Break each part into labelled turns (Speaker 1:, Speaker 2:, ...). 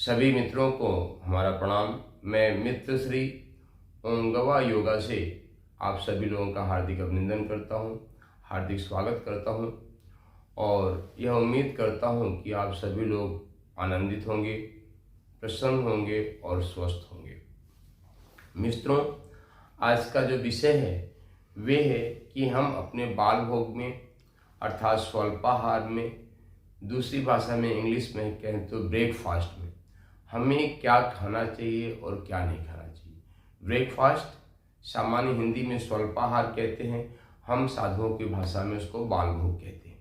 Speaker 1: सभी मित्रों को हमारा प्रणाम। मैं मित्र श्री ओंगवा योगा से आप सभी लोगों का हार्दिक अभिनंदन करता हूं, हार्दिक स्वागत करता हूं और यह उम्मीद करता हूं कि आप सभी लोग आनंदित होंगे, प्रसन्न होंगे और स्वस्थ होंगे। मित्रों, आज का जो विषय है वे है कि हम अपने बाल भोग में अर्थात स्वल्पाहार में, दूसरी भाषा में इंग्लिश में कहें तो ब्रेकफास्ट में हमें क्या खाना चाहिए और क्या नहीं खाना चाहिए। ब्रेकफास्ट सामान्य हिंदी में स्वल्पाहार कहते हैं, हम साधुओं की भाषा में उसको बाल भोग कहते हैं।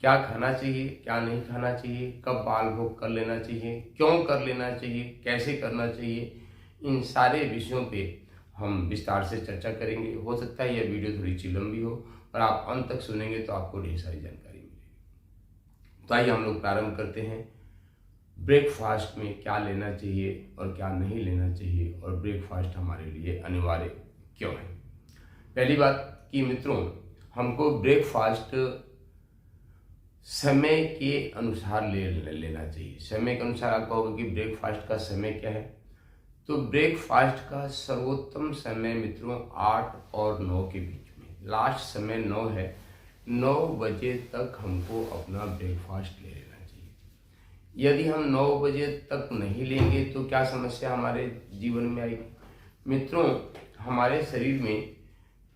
Speaker 1: क्या खाना चाहिए, क्या नहीं खाना चाहिए, कब बाल भोग कर लेना चाहिए, क्यों कर लेना चाहिए, कैसे करना चाहिए, इन सारे विषयों पे हम विस्तार से चर्चा करेंगे। हो सकता है यह वीडियो थोड़ी सी लंबी हो, पर आप अंत तक सुनेंगे तो आपको ढेर सारी जानकारी मिलेगी। तो आइए हम लोग प्रारंभ करते हैं। ब्रेकफास्ट में क्या लेना चाहिए और क्या नहीं लेना चाहिए और ब्रेकफास्ट हमारे लिए अनिवार्य क्यों है। पहली बात कि मित्रों, हमको ब्रेकफास्ट समय के अनुसार लेना चाहिए। समय के अनुसार आप कहोगे कि ब्रेकफास्ट का समय क्या है, तो ब्रेकफास्ट का सर्वोत्तम समय मित्रों 8 और 9 के बीच में, लास्ट समय 9 है। 9 बजे तक हमको अपना ब्रेकफास्ट ले लेना चाहिए। यदि हम 9 बजे तक नहीं लेंगे तो क्या समस्या हमारे जीवन में आएगी। मित्रों, हमारे शरीर में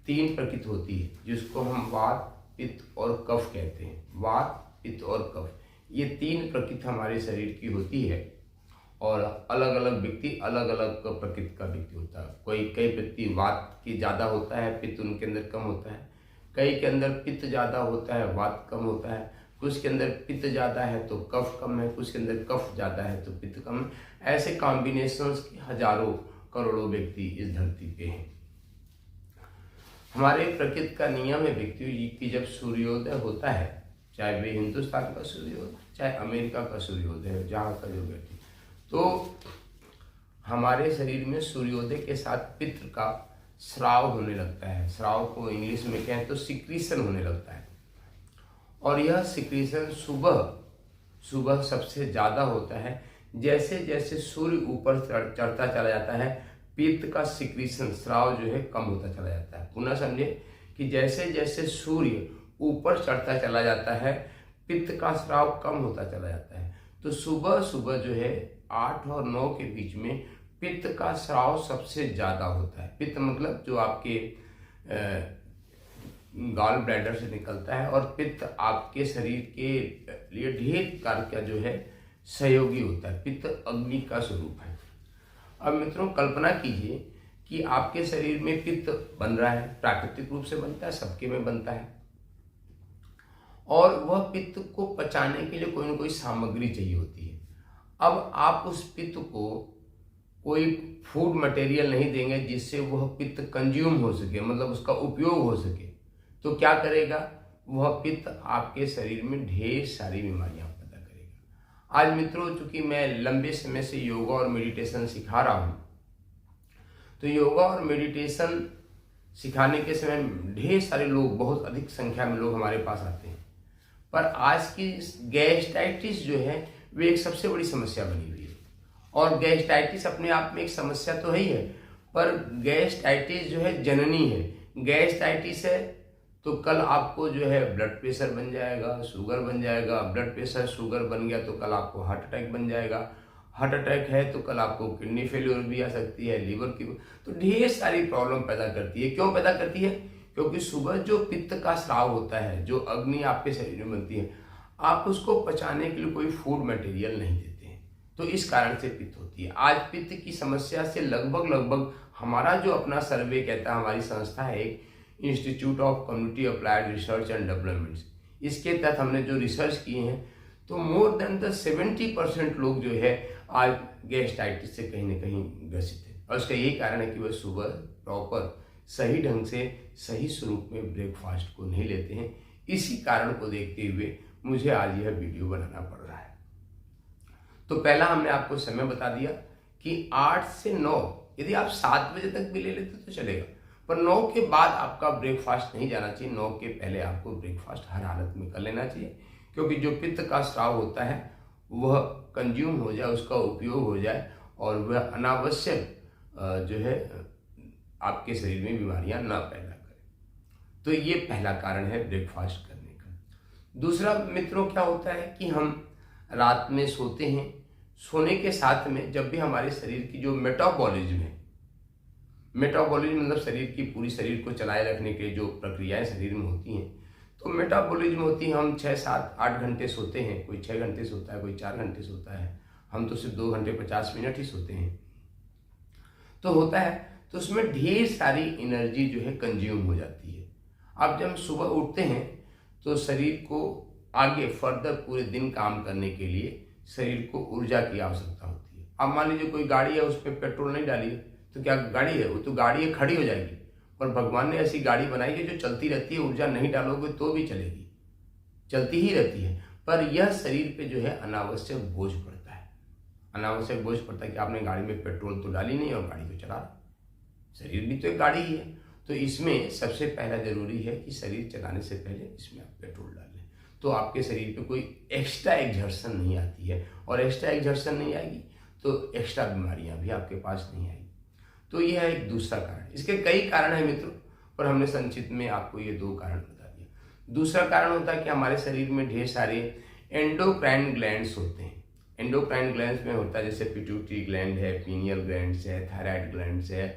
Speaker 1: 3 प्रकृति होती है जिसको हम वात, पित्त और कफ कहते हैं। वात, पित्त और कफ, ये 3 प्रकृति हमारे शरीर की होती है और अलग अलग व्यक्ति अलग अलग प्रकृति का व्यक्ति होता है। कई व्यक्ति वात की ज़्यादा होता है, पित्त उनके अंदर कम होता है। कई के अंदर पित्त ज़्यादा होता है, वात कम होता है। कुछ के अंदर पित्त ज़्यादा है तो कफ कम है, कुछ के अंदर कफ ज़्यादा है तो पित्त कम है। ऐसे कॉम्बिनेशंस के हजारों करोड़ों व्यक्ति इस धरती पे हैं। हमारे प्रकृति का नियम है व्यक्ति की जब सूर्योदय होता है, चाहे वे हिंदुस्तान का सूर्योदय, चाहे अमेरिका का सूर्योदय है, जहाँ का जो व्यक्ति, तो हमारे शरीर में सूर्योदय के साथ पित्त का स्राव होने लगता है। स्राव को इंग्लिश में कहें तो सिक्रीशन होने लगता है और यह सिक्रीशन सुबह सबसे ज़्यादा होता है। जैसे जैसे सूर्य ऊपर चढ़ता चला जाता है, पित्त का सिक्रीशन स्राव जो है कम होता चला जाता है। पुनः समझे कि जैसे जैसे सूर्य ऊपर चढ़ता चला जाता है, पित्त का स्राव कम होता चला जाता है। तो सुबह सुबह जो है 8 और 9 के बीच में पित्त का स्राव सबसे ज़्यादा होता है। पित्त मतलब जो आपके गॉल ब्लैडर से निकलता है और पित्त आपके शरीर के लिए ढेर कार्य का जो है सहयोगी होता है। पित्त अग्नि का स्वरूप है। अब मित्रों, कल्पना कीजिए कि आपके शरीर में पित्त बन रहा है, प्राकृतिक रूप से बनता है, सबके में बनता है, और वह पित्त को पचाने के लिए कोई ना कोई सामग्री चाहिए होती है। अब आप उस पित्त को कोई फूड मटेरियल नहीं देंगे जिससे वह पित्त कंज्यूम हो सके, मतलब उसका उपयोग हो सके, तो क्या करेगा वह पित्त आपके शरीर में ढेर सारी बीमारियां पैदा करेगा। आज मित्रों, चूंकि मैं लंबे समय से योगा और मेडिटेशन सिखा रहा हूं, तो योगा और मेडिटेशन सिखाने के समय ढेर सारे लोग, बहुत अधिक संख्या में लोग हमारे पास आते हैं, पर आज की गैस्ट्राइटिस जो है वे एक सबसे बड़ी समस्या बनी हुई है। और गैस्ट्राइटिस अपने आप में एक समस्या तो है ही है, पर गैस्ट्राइटिस जो है जननी है। गैस्ट्राइटिस है तो कल आपको जो है ब्लड प्रेशर बन जाएगा, शुगर बन जाएगा। ब्लड प्रेशर शुगर बन गया तो कल आपको हार्ट अटैक बन जाएगा। हार्ट अटैक है तो कल आपको किडनी फेल्योर भी आ सकती है, लीवर की, तो ढेर सारी प्रॉब्लम पैदा करती है। क्यों पैदा करती है? क्योंकि सुबह जो पित्त का स्राव होता है, जो अग्नि आपके शरीर में बनती है, आप उसको पचाने के लिए कोई फूड मटेरियल नहीं देते हैं, तो इस कारण से पित्त होती है। आज पित्त की समस्या से लगभग हमारा जो अपना सर्वे कहता है, हमारी संस्था है एक institute of community applied research and developments, इसके तहत हमने जो रिसर्च किए हैं, तो मोर देन 70% लोग जो है आज गैस्ट्राइटिस से कहीं ना कहीं ग्रसित है। और उसका यही कारण है कि वह सुबह प्रॉपर सही ढंग से सही स्वरूप में ब्रेकफास्ट को नहीं लेते हैं। इसी कारण को देखते हुए मुझे आज यह वीडियो बनाना पड़ रहा है। तो पहला हमने आपको समय बता दिया कि 8 से 9, यदि आप 7 बजे तक भी ले लेते तो चलेगा, पर 9 के बाद आपका ब्रेकफास्ट नहीं जाना चाहिए। 9 के पहले आपको ब्रेकफास्ट हर हालत में कर लेना चाहिए, क्योंकि जो पित्त का स्राव होता है वह कंज्यूम हो जाए, उसका उपयोग हो जाए और वह अनावश्यक जो है आपके शरीर में बीमारियां ना पैदा करें। तो ये पहला कारण है ब्रेकफास्ट करने का। दूसरा मित्रों क्या होता है कि हम रात में सोते हैं, सोने के साथ में जब भी हमारे शरीर की जो मेटाबॉलिज्म है, मेटाबॉलिज्म मतलब शरीर की पूरी शरीर को चलाए रखने के जो प्रक्रियाएं शरीर में होती हैं, तो मेटाबॉलिज्म होती है। हम 6, 7, 8 घंटे सोते हैं, कोई 6 घंटे सोता है, कोई 4 घंटे सोता है, हम तो सिर्फ 2 घंटे 50 मिनट ही सोते हैं। तो होता है तो उसमें ढेर सारी एनर्जी जो है कंज्यूम हो जाती है। अब जब सुबह उठते हैं तो शरीर को आगे फर्दर पूरे दिन काम करने के लिए शरीर को ऊर्जा की आवश्यकता होती है। अब मान लीजिए कोई गाड़ी है, उस पर पेट्रोल नहीं डाली तो क्या गाड़ी है, वो तो गाड़ी है, खड़ी हो जाएगी। पर भगवान ने ऐसी गाड़ी बनाई है जो चलती रहती है, ऊर्जा नहीं डालोगे तो भी चलेगी, चलती ही रहती है। पर यह शरीर पे जो है अनावश्यक बोझ पड़ता है, अनावश्यक बोझ पड़ता है कि आपने गाड़ी में पेट्रोल तो डाली नहीं और गाड़ी को चला रहा। शरीर भी तो एक गाड़ी ही है। तो इसमें सबसे पहला जरूरी है कि शरीर चलाने से पहले इसमें आप पेट्रोल डाल लें, तो आपके शरीर पे कोई एक्स्ट्रा एक्सर्शन नहीं आती है, और एक्स्ट्रा एक्सर्शन नहीं आएगी तो एक्स्ट्रा बीमारियां भी आपके पास नहीं आएगी। तो यह है एक दूसरा कारण। इसके कई कारण हैं मित्रों, पर हमने संक्षिप्त में आपको ये 2 कारण बता दिया। दूसरा कारण होता है कि हमारे शरीर में ढेर सारे एंडोक्राइन ग्लैंड्स होते हैं। एंडोक्राइन ग्लैंड्स में होता है जैसे पिट्यूटरी ग्लैंड है, पीनियल ग्लैंड्स है, थायराइड ग्लैंड्स है,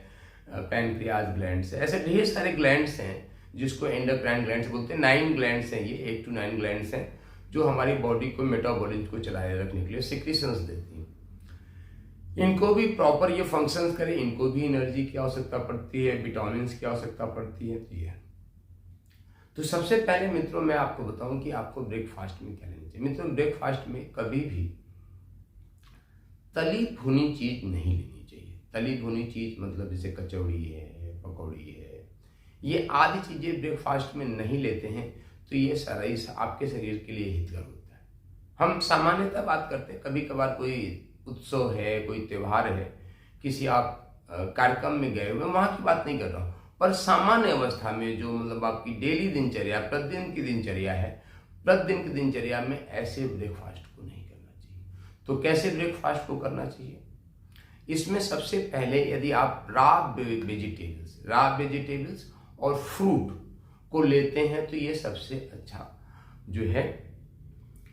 Speaker 1: पैनक्रियाज ग्लैंड्स है, ऐसे ढेर सारे ग्लैंड्स हैं जिसको एंडोक्राइन ग्लैंड्स बोलते हैं। 9 ग्लैंड्स हैं, ये 8 to 9 ग्लैंड्स हैं जो हमारी बॉडी को मेटाबॉलिज्म को चलाए रखने के लिए सिक्रीशंस देती हैं। इनको भी प्रॉपर ये फंक्शंस करें, इनको भी एनर्जी की आवश्यकता पड़ती है, विटामिन की आवश्यकता पड़ती है। तो सबसे पहले मित्रों मैं आपको बताऊं कि आपको ब्रेकफास्ट में क्या लेना चाहिए। मित्रों ब्रेकफास्ट में कभी भी तली भुनी चीज नहीं लेनी चाहिए। तली भुनी चीज मतलब जैसे कचौड़ी है, पकौड़ी है, ये आदि चीजें ब्रेकफास्ट में नहीं लेते हैं तो ये आपके शरीर के लिए हितकर होता है। हम सामान्यतः बात करते हैं, कभी कभार कोई उत्सव है, कोई त्योहार है, किसी आप कार्यक्रम में गए हुए, वहां की बात नहीं कर रहा हूँ, पर सामान्य अवस्था में जो मतलब आपकी डेली दिनचर्या, प्रतिदिन की दिनचर्या है, प्रतिदिन की दिनचर्या में ऐसे ब्रेकफास्ट को नहीं करना चाहिए। तो कैसे ब्रेकफास्ट को करना चाहिए? इसमें सबसे पहले यदि आप रॉ वेजिटेबल्स और फ्रूट को लेते हैं तो ये सबसे अच्छा जो है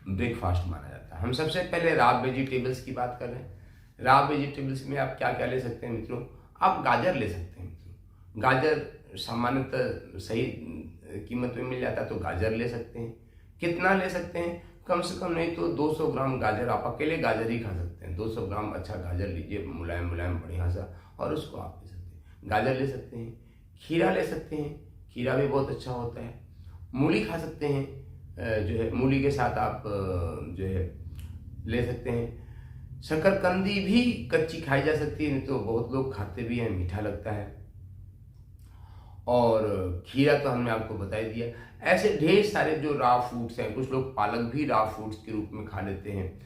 Speaker 1: ब्रेकफास्ट माना जाता है। हम सबसे पहले रॉ वेजिटेबल्स की बात कर रहे हैं। रॉ वेजिटेबल्स में आप क्या क्या ले सकते हैं मित्रों? आप गाजर ले सकते हैं मित्रों। गाजर सामान्यतः सही कीमत में मिल जाता है तो गाजर ले सकते हैं। कितना ले सकते हैं? कम से कम नहीं तो 200 ग्राम गाजर, आप अकेले गाजर ही खा सकते हैं। 200 ग्राम अच्छा गाजर लीजिए, मुलायम मुलायम बढ़िया सा, और उसको आप ले सकते हैं। गाजर ले सकते हैं, खीरा ले सकते हैं, खीरा भी बहुत अच्छा होता है। मूली खा सकते हैं, जो है मूली के साथ आप जो है ले सकते हैं। शकरकंदी भी कच्ची खाई जा सकती है, नहीं तो बहुत लोग खाते भी हैं, मीठा लगता है। और खीरा तो हमने आपको बता ही दिया। ऐसे ढेर सारे जो रॉ फूड्स हैं, कुछ लोग पालक भी रॉ फूड्स के रूप में खा लेते हैं,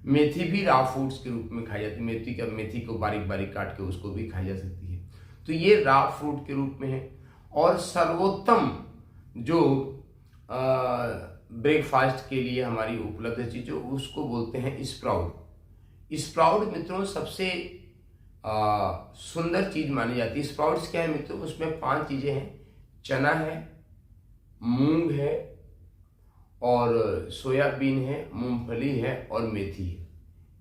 Speaker 1: मेथी भी रॉ फूड्स के रूप में खाई जाती है। मेथी को बारीक बारीक काट के उसको भी खाई जा सकती है। तो ये रॉ फूड के रूप में है। और सर्वोत्तम जो ब्रेकफास्ट के लिए हमारी उपलब्ध चीज उसको बोलते हैं स्प्राउट। स्प्राउट मित्रों सबसे सुंदर चीज मानी जाती है। स्प्राउट्स क्या है मित्रों? उसमें 5 चीजें हैं। चना है, मूंग है, और सोयाबीन है, मूंगफली है और मेथी है।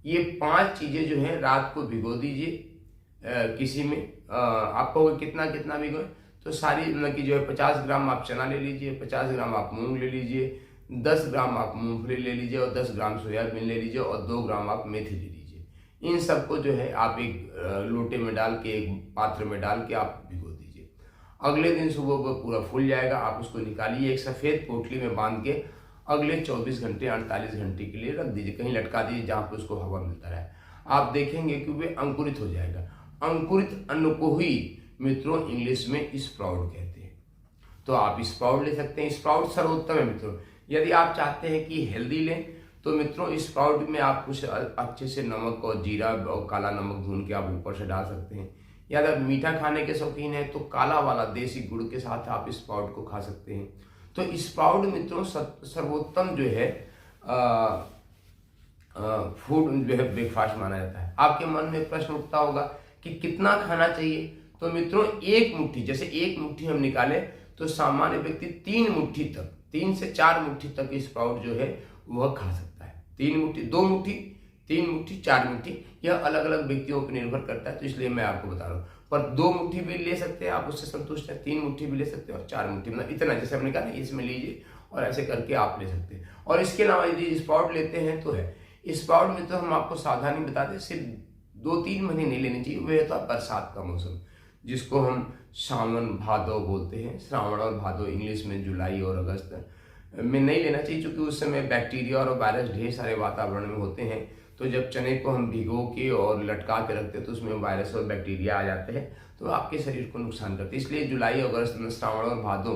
Speaker 1: ये 5 चीजें जो है रात को भिगो दीजिए किसी में। आप कहोगे कितना कितना भिगोए? तो सारी मतलब कि जो है 50 ग्राम आप चना ले लीजिए, 50 ग्राम आप मूंग ले लीजिए, 10 ग्राम आप मूंगफली ले लीजिए और 10 ग्राम सोयाबीन ले लीजिए और 2 ग्राम आप मेथी ले लीजिए। इन सबको जो है आप एक लोटे में डाल के, एक पात्र में डाल के आप भिगो दीजिए। अगले दिन सुबह वो पूरा फूल जाएगा, आप उसको निकालिए, एक सफ़ेद पोटली में बांध के अगले 24 घंटे 48 घंटे के लिए रख दीजिए, कहीं लटका दीजिए जहाँ पे उसको हवा मिलता रहे। आप देखेंगे कि वे अंकुरित हो जाएगा। अंकुरित अन्न को ही मित्रों इंग्लिश में स्प्राउट कहते हैं। तो आप स्प्राउट ले सकते हैं। स्प्राउट सर्वोत्तम है मित्रों। यदि आप चाहते हैं कि हेल्दी लें तो मित्रों स्प्राउट में आप कुछ अच्छे से नमक और जीरा और काला नमक भून के आप ऊपर से डाल सकते हैं। या अगर मीठा खाने के शौकीन है तो काला वाला देसी गुड़ के साथ आप स्प्राउट को खा सकते हैं। तो स्प्राउट मित्रों सर्वोत्तम जो है फूड जो है ब्रेकफास्ट माना जाता है। आपके मन में प्रश्न उठता होगा कि कितना खाना चाहिए। तो मित्रों एक मुट्ठी, जैसे एक मुट्ठी हम निकाले तो सामान्य व्यक्ति 3 मुट्ठी तक, 3 से 4 मुट्ठी तक स्प्राउट जो है वह खा सकता है। 3 मुट्ठी, 2 मुट्ठी, 3 मुट्ठी, 4 मुट्ठी, यह अलग अलग व्यक्तियों पर निर्भर करता है, तो इसलिए मैं आपको बता रहा हूँ। पर 2 मुट्ठी भी ले सकते हैं आप, उससे संतुष्ट है। 3 मुट्ठी भी ले सकते हैं और 4 मुट्ठी, मतलब इतना जैसे हमने कहा ना इसमें लीजिए, और ऐसे करके आप ले सकते हैं। और इसके अलावा यदि स्प्राउट लेते हैं तो है, स्प्राउट में तो हम आपको सावधानी बता दें, सिर्फ 2-3 महीने नहीं लेनी चाहिए। वह तो बरसात का मौसम, जिसको हम सावन भादो बोलते हैं, श्रावण और भादो, इंग्लिश में जुलाई और अगस्त में नहीं लेना चाहिए, क्योंकि उस समय बैक्टीरिया और वायरस ढेर सारे वातावरण में होते हैं। तो जब चने को हम भिगो के और लटका के रखते हैं तो उसमें वायरस और बैक्टीरिया आ जाते हैं, तो आपके शरीर को नुकसान करते हैं। इसलिए जुलाई अगस्त में, श्रावण और भादो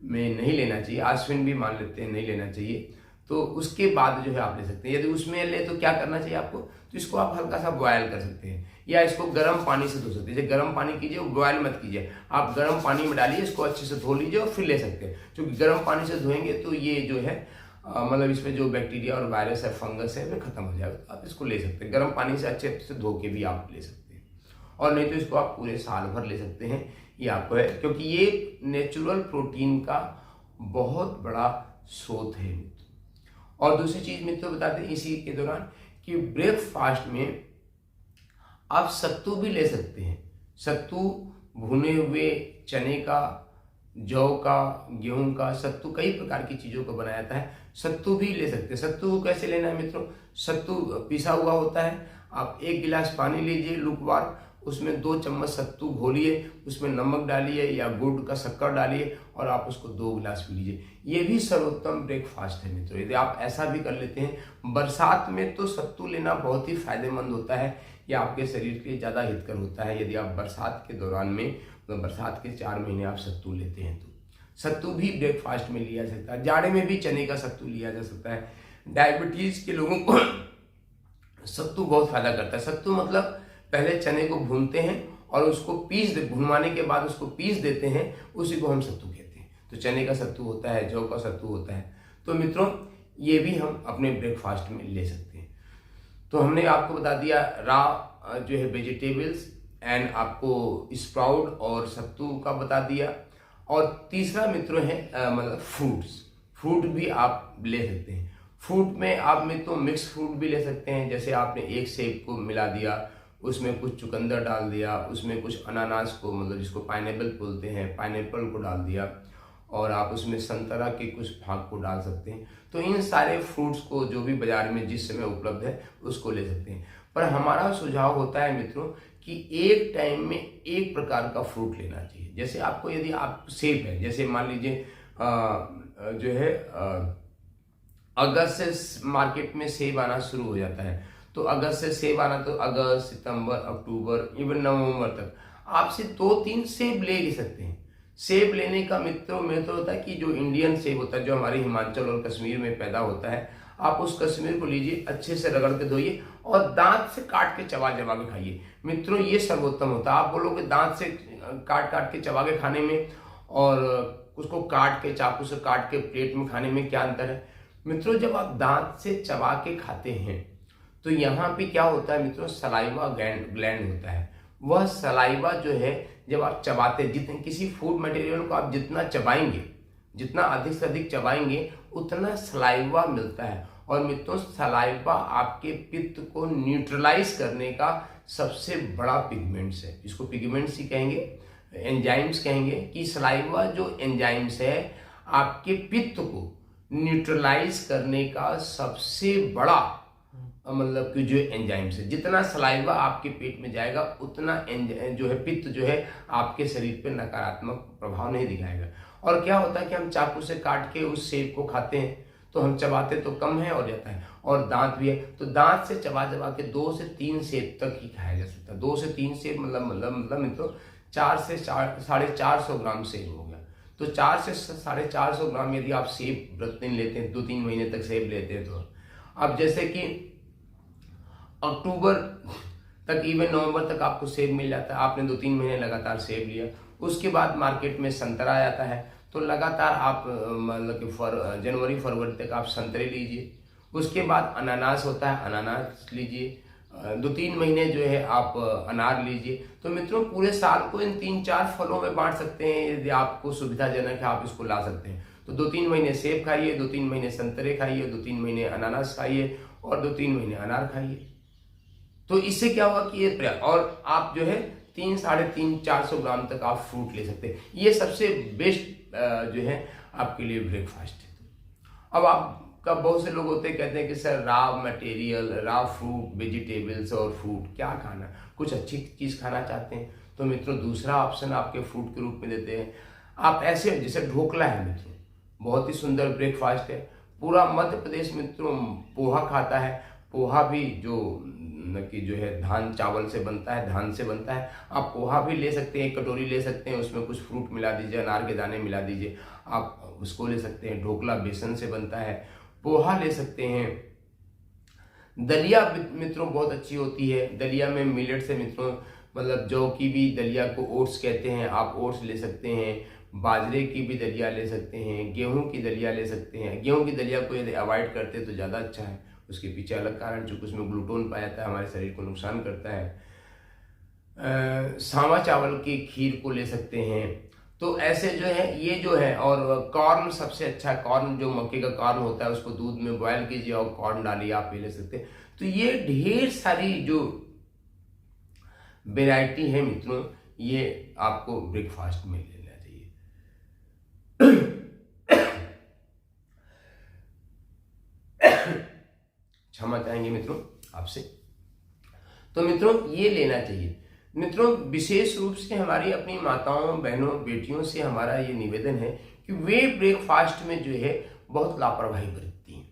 Speaker 1: में नहीं लेना चाहिए। आश्विन भी मान लेते हैं नहीं लेना चाहिए। तो उसके बाद जो है आप ले सकते हैं। यदि उसमें ले तो क्या करना चाहिए आपको, तो इसको आप हल्का सा बॉयल कर सकते हैं, या इसको गर्म पानी से धो सकते हैं। जैसे गर्म पानी कीजिए, बॉयल मत कीजिए, आप गर्म पानी में डालिए, इसको अच्छे से धो लीजिए और फिर ले सकते हैं। क्योंकि गर्म पानी से धोएंगे तो ये जो है मतलब इसमें जो बैक्टीरिया और वायरस है, फंगस है, वो खत्म हो जाएगा। आप इसको ले सकते हैं, गर्म पानी से अच्छे से धो के भी आप ले सकते हैं। और नहीं तो इसको आप पूरे साल भर ले सकते हैं, ये आपको है, क्योंकि ये नेचुरल प्रोटीन का बहुत बड़ा स्रोत है। और दूसरी चीज मित्रों बता दें इसी के दौरान कि ब्रेकफास्ट में आप सत्तू भी ले सकते हैं। सत्तू भुने हुए चने का, जौ का, गेहूं का, सत्तू कई प्रकार की चीजों को बनाया जाता है, सत्तू भी ले सकते हैं। सत्तू कैसे लेना है मित्रों, सत्तू पिसा हुआ होता है। आप 1 गिलास पानी लीजिए लुकवार, उसमें 2 चम्मच सत्तू घोलिए, उसमें नमक डालिए या गुड़ का शक्कर डालिए और आप उसको 2 गिलास पी लीजिए। ये भी सर्वोत्तम ब्रेकफास्ट है मित्रों। यदि आप ऐसा भी कर लेते हैं, बरसात में तो सत्तू लेना बहुत ही फायदेमंद होता है, यह आपके शरीर के लिए ज़्यादा हितकर होता है। यदि आप बरसात के दौरान में, मतलब बरसात के 4 महीने आप सत्तू लेते हैं, तो सत्तू भी ब्रेकफास्ट में लिया जा सकता है। जाड़े में भी चने का सत्तू लिया जा सकता है। डायबिटीज के लोगों को सत्तू बहुत फायदा करता है। सत्तू मतलब पहले चने को भूनते हैं और उसको भुनवाने के बाद उसको पीस देते हैं, उसी को हम सत्तू कहते हैं। तो चने का सत्तू होता है, जौ का सत्तू होता है। तो मित्रों ये भी हम अपने ब्रेकफास्ट में ले सकते हैं। तो हमने आपको बता दिया रॉ जो है वेजिटेबल्स एंड आपको स्प्राउट और सत्तू का बता दिया। और तीसरा मित्रों है मतलब फ्रूट्स। फ्रूट भी आप ले सकते हैं। फ्रूट में आप मित्रों मिक्स फ्रूट भी ले सकते हैं। जैसे आपने एक सेब को मिला दिया, उसमें कुछ चुकंदर डाल दिया, उसमें कुछ अनानास को, मतलब जिसको पाइनएप्पल बोलते हैं, पाइनएप्पल को डाल दिया, और आप उसमें संतरा के कुछ भाग को डाल सकते हैं। तो इन सारे फ्रूट्स को जो भी बाजार में जिस समय उपलब्ध है उसको ले सकते हैं। पर हमारा सुझाव होता है मित्रों कि एक टाइम में एक प्रकार का फ्रूट लेना चाहिए। जैसे आपको यदि आप सेब है, जैसे मान लीजिए जो है अगस्त से मार्केट में सेब आना शुरू हो जाता है, तो अगस्त से सेब आना, तो अगस्त, सितंबर, अक्टूबर, इवन नवंबर तक आप सिर्फ 2-3 सेब ले ही सकते हैं। सेब लेने का मित्रों में तो होता है कि जो इंडियन सेब होता है, जो हमारे हिमाचल और कश्मीर में पैदा होता है, आप उस कश्मीर को लीजिए, अच्छे से रगड़ के धोइए और दांत से काट के चबा चबा के खाइए। मित्रों ये सर्वोत्तम होता है। आप बोलोगे दांत से काट काट के चबा के खाने में और उसको काट के, चाकू से काट के प्लेट में खाने में क्या अंतर है मित्रों? जब आप दांत से चबा के खाते हैं तो यहाँ पे क्या होता है मित्रों, सलाइवा ग्लैंड होता है। वह सलाइवा जो है जब आप चबाते, जितने किसी फूड मटेरियल को आप जितना चबाएंगे, जितना अधिक से अधिक चबाएंगे, उतना सलाइवा मिलता है। और मित्रों सलाइवा आपके पित्त को न्यूट्रलाइज करने का सबसे बड़ा पिगमेंट्स है। इसको पिगमेंट्स ही कहेंगे, एंजाइम्स कहेंगे, कि सलाइवा जो एंजाइम्स है आपके पित्त को न्यूट्रलाइज करने का सबसे बड़ा मतलब कि जो एंजाइम्स है। जितना सलाइवा आपके पेट में जाएगा उतना जो है पित्त जो है आपके शरीर पे नकारात्मक प्रभाव नहीं दिखाएगा। और क्या होता है कि हम चाकू से काट के उस सेब को खाते हैं तो हम चबाते तो कम है और जाता है, और दांत भी है, तो दांत से चबा चबा के 2 से 3 सेब तक ही खाया जा सकता है। 2 से 3 सेब मतलब तो 4 से 450 ग्राम सेब हो गया। तो 4 से 450 ग्राम यदि आप सेब प्रतिदिन लेते हैं, 2-3 महीने तक सेब लेते हैं, तो अब जैसे कि अक्टूबर तक, इवन नवंबर तक आपको सेब मिल जाता है। आपने 2-3 महीने लगातार सेब लिया, उसके बाद मार्केट में संतरा आ जाता है, तो लगातार आप मतलब कि जनवरी फरवरी तक आप संतरे लीजिए। उसके बाद अनानास होता है, अनानास लीजिए। 2-3 महीने जो है आप अनार लीजिए। तो मित्रों पूरे साल को इन 3-4 फलों में बांट सकते हैं, यदि आपको सुविधाजनक है आप इसको ला सकते हैं। तो 2-3 महीने सेब खाइए, 2-3 महीने संतरे खाइए, 2-3 महीने अनानास खाइए और 2-3 महीने अनार खाइए। तो इससे क्या होगा कि ये और आप जो है 300-400 ग्राम तक आप फ्रूट ले सकते हैं। ये सबसे बेस्ट जो है आपके लिए ब्रेकफास्ट है। अब आपका बहुत से लोग होते हैं कहते हैं कि sir raw material, raw fruit, vegetables और फ्रूट क्या खाना, कुछ अच्छी चीज़ खाना चाहते हैं तो मित्रों दूसरा ऑप्शन आपके फ्रूट के रूप में देते हैं। आप ऐसे जैसे ढोकला है मित्रों, बहुत ही सुंदर ब्रेकफास्ट है। पूरा मध्य प्रदेश मित्रों पोहा खाता है। पोहा भी जो है धान चावल से बनता है, धान से बनता है। आप पोहा भी ले सकते हैं, एक कटोरी ले सकते हैं, उसमें कुछ फ्रूट मिला दीजिए, अनार के दाने मिला दीजिए, आप उसको ले सकते हैं। ढोकला बेसन से बनता है, पोहा ले सकते हैं। दलिया मित्रों बहुत अच्छी होती है। दलिया में मिलेट से मित्रों मतलब जौ की भी दलिया को ओट्स कहते हैं, आप ओट्स ले सकते हैं। बाजरे की भी दलिया ले सकते हैं, गेहूं की दलिया ले सकते हैं। गेहूं की दलिया को यदि अवॉइड करते हैं तो ज़्यादा अच्छा है, उसके पीछे अलग कारण चूँकि उसमें ग्लूटोन पाया जाता है, हमारे शरीर को नुकसान करता है। सावा चावल की खीर को ले सकते हैं। तो ऐसे जो है ये जो है, और कॉर्न सबसे अच्छा है। कॉर्न जो मक्के का कॉर्न होता है उसको दूध में बॉयल कीजिए और कॉर्न डालिए, आप ये ले सकते हैं। तो ये ढेर सारी जो वेराइटी है मित्रों, ये आपको ब्रेकफास्ट में लेना चाहिए। क्षमा चाहेंगे मित्रों आपसे। तो मित्रों ये लेना चाहिए। मित्रों विशेष रूप से हमारी अपनी माताओं, बहनों, बेटियों से हमारा ये निवेदन है कि वे ब्रेकफास्ट में जो है बहुत लापरवाही बरतती हैं।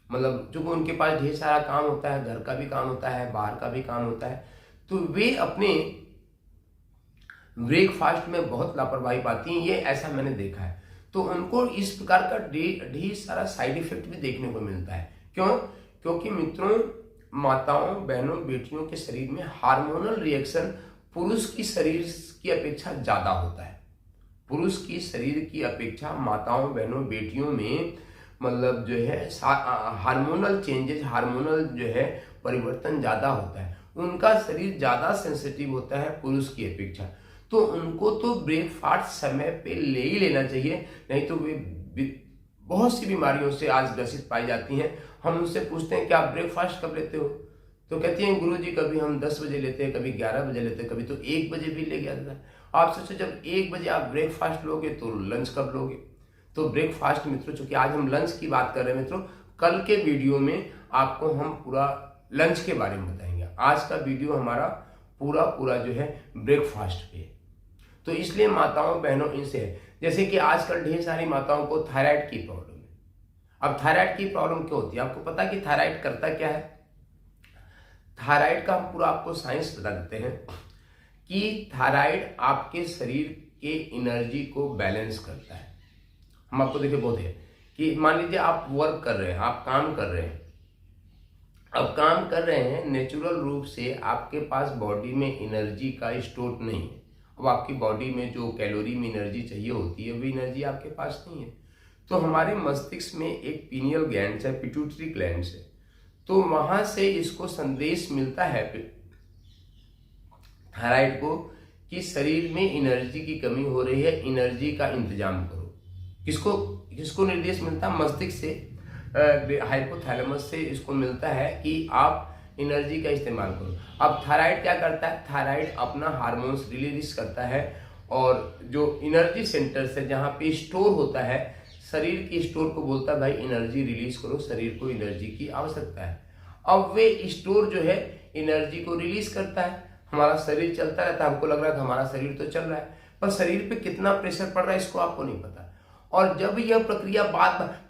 Speaker 1: मतलब जो उनके पास ढेर सारा काम होता है, घर का भी काम होता है, बाहर का भी काम होता है, तो वे अपने ब्रेकफास्ट में बहुत लापरवाही पाती हैं। ये ऐसा मैंने देखा है। तो उनको इस प्रकार का ढेर सारा साइड इफेक्ट भी देखने को मिलता है। क्यों? क्योंकि मित्रों माताओं, बहनों, बेटियों के शरीर में हार्मोनल रिएक्शन पुरुष की शरीर की अपेक्षा ज्यादा होता है। पुरुष की शरीर की अपेक्षा माताओं, बहनों, बेटियों में मतलब जो है हार्मोनल चेंजेस, हार्मोनल जो है परिवर्तन ज्यादा होता है। उनका शरीर ज्यादा सेंसिटिव होता है पुरुष की अपेक्षा। तो उनको तो ब्रेकफास्ट समय पे ले ही लेना चाहिए, नहीं तो वे बहुत सी बीमारियों से आज ग्रसित पाई जाती हैं। हम उनसे पूछते हैं कि आप ब्रेकफास्ट कब लेते हो, तो कहती हैं गुरुजी कभी हम 10 बजे लेते हैं, कभी 11 बजे लेते हैं, कभी तो 1 बजे भी ले गया था। आप सोचो जब 1 बजे आप ब्रेकफास्ट लोगे तो लंच कब लोगे? तो ब्रेकफास्ट मित्रों, चूंकि आज हम लंच की बात कर रहे हैं मित्रों, कल के वीडियो में आपको हम पूरा लंच के बारे में बताएंगे। आज का वीडियो हमारा पूरा जो है ब्रेकफास्ट पे है। तो इसलिए माताओं, बहनों, इनसे है जैसे कि आजकल ढेर सारी माताओं को थायराइड की प्रॉब्लम है। अब थायराइड की प्रॉब्लम क्यों होती है? आपको पता कि थायराइड करता क्या है? थायराइड का हम पूरा आपको साइंस बता देते हैं कि थायराइड आपके शरीर के एनर्जी को बैलेंस करता है। हम आपको देखिए बहुत है कि मान लीजिए आप वर्क कर रहे हैं, आप काम कर रहे हैं। अब काम कर रहे हैं, नेचुरल रूप से आपके पास बॉडी में एनर्जी का स्टोर नहीं है। अब आपकी बॉडी में जो कैलोरी में एनर्जी चाहिए होती है वो एनर्जी आपके पास नहीं है। तो हमारे मस्तिष्क में एक पीनियल ग्लैंड है, पिट्यूटरी ग्लैंड है, तो वहां से इसको संदेश मिलता है थायराइड को कि शरीर में एनर्जी की कमी हो रही है, एनर्जी का इंतजाम करो। किसको निर्देश मिलता है? मस्तिष्क से, हाइपोथैलेमस से इसको मिलता है कि आप एनर्जी का इस्तेमाल करो। अब थायराइड क्या करता है? थायराइड अपना हार्मोन्स रिलीज करता है और जो एनर्जी सेंटर से जहाँ पे स्टोर होता है, शरीर की स्टोर को बोलता है भाई एनर्जी रिलीज करो, शरीर को एनर्जी की आवश्यकता है। अब वे स्टोर जो है एनर्जी को रिलीज करता है, हमारा शरीर चलता रहता है। हमको लग रहा है कि हमारा शरीर तो चल रहा है, पर शरीर पे कितना प्रेशर पड़ रहा है इसको आपको नहीं पता। और जब यह प्रक्रिया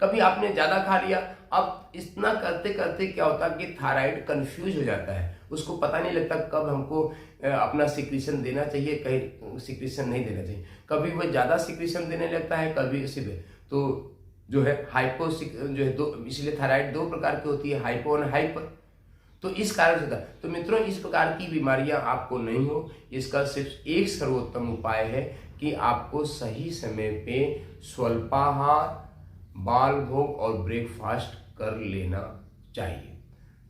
Speaker 1: कभी आपने ज्यादा खा लिया, अब इतना करते करते क्या होता है कि थायराइड कंफ्यूज हो जाता है, उसको पता नहीं लगता कब हमको अपना सिक्रीशन देना चाहिए, कहीं सिक्रीशन नहीं देना चाहिए। कभी वह ज्यादा सिक्रीशन देने लगता है, कभी इसी में तो जो है हाइपो जो है इसलिए थायराइड 2 प्रकार की होती है, हाइपो और हाइपर। तो इस कारण से था। तो मित्रों इस प्रकार की बीमारियां आपको नहीं हो, इसका सिर्फ एक सर्वोत्तम उपाय है कि आपको सही समय पे स्वल्पाहार, बाल भोग और ब्रेकफास्ट कर लेना चाहिए।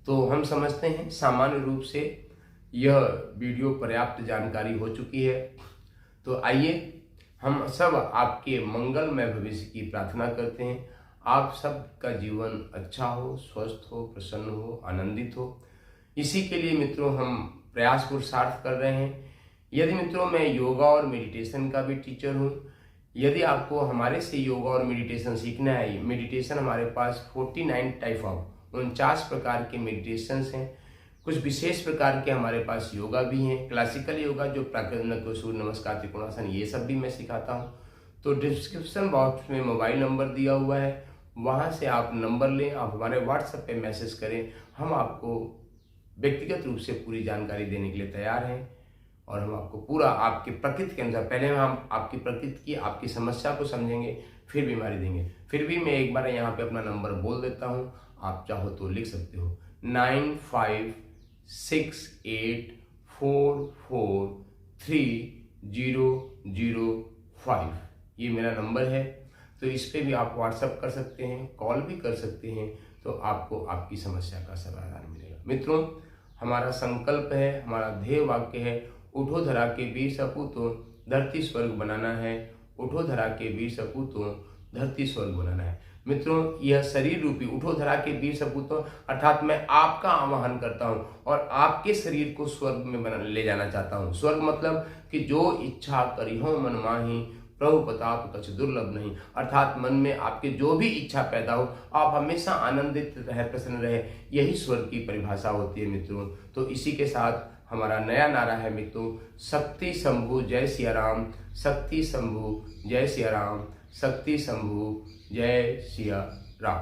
Speaker 1: तो हम समझते हैं सामान्य रूप से यह वीडियो पर्याप्त जानकारी हो चुकी है। तो आइए हम सब आपके मंगलमय भविष्य की प्रार्थना करते हैं। आप सबका जीवन अच्छा हो, स्वस्थ हो, प्रसन्न हो, आनंदित हो। इसी के लिए मित्रों हम प्रयास पुरुषार्थ कर रहे हैं। यदि मित्रों मैं योगा और मेडिटेशन का भी टीचर हूँ, यदि आपको हमारे से योगा और मेडिटेशन सीखना है, मेडिटेशन हमारे पास 49 टाइप ऑफ 49 प्रकार के मेडिटेशंस हैं। कुछ विशेष प्रकार के हमारे पास योगा भी हैं, क्लासिकल योगा जो प्राकृतिक सूर्य नमस्कार त्रिकोणासन ये सब भी मैं सिखाता हूँ। तो डिस्क्रिप्शन बॉक्स में मोबाइल नंबर दिया हुआ है, वहाँ से आप नंबर लें, आप हमारे व्हाट्सएप पे मैसेज करें। हम आपको व्यक्तिगत रूप से पूरी जानकारी देने के लिए तैयार हैं और हम आपको पूरा आपके प्रकृति के अनुसार, पहले हम आपकी प्रकृति की आपकी समस्या को समझेंगे, फिर बीमारी देंगे। फिर भी मैं एक बार यहाँ पे अपना नंबर बोल देता हूँ, आप चाहो तो लिख सकते हो 9568443005। ये मेरा नंबर है। तो इस पे भी आप व्हाट्सएप कर सकते हैं, कॉल भी कर सकते हैं, तो आपको आपकी समस्या का समाधान मिलेगा। मित्रों हमारा संकल्प है, हमारा ध्येय वाक्य है, उठो धरा के वीर सपूतों धरती स्वर्ग बनाना है। उठो धरा के वीर सपूतों धरती स्वर्ग बनाना है। मित्रों यह शरीर रूपी उठो धरा के वीर सपूतों अर्थात मैं आपका आवाहन करता हूं और आपके शरीर को स्वर्ग में ले जाना चाहता हूं। स्वर्ग मतलब कि जो इच्छा करिहो मन माही प्रभु प्रताप कछ दुर्लभ नहीं, अर्थात मन में आपके जो भी इच्छा पैदा हो आप हमेशा आनंदित रहे, प्रसन्न रहे, यही स्वर्ग की परिभाषा होती है मित्रों। तो इसी के साथ हमारा नया नारा है मित्रों, शक्ति शंभु जय सिया राम, शक्ति शंभु जय सिया राम, शक्ति शंभु जय सिया राम।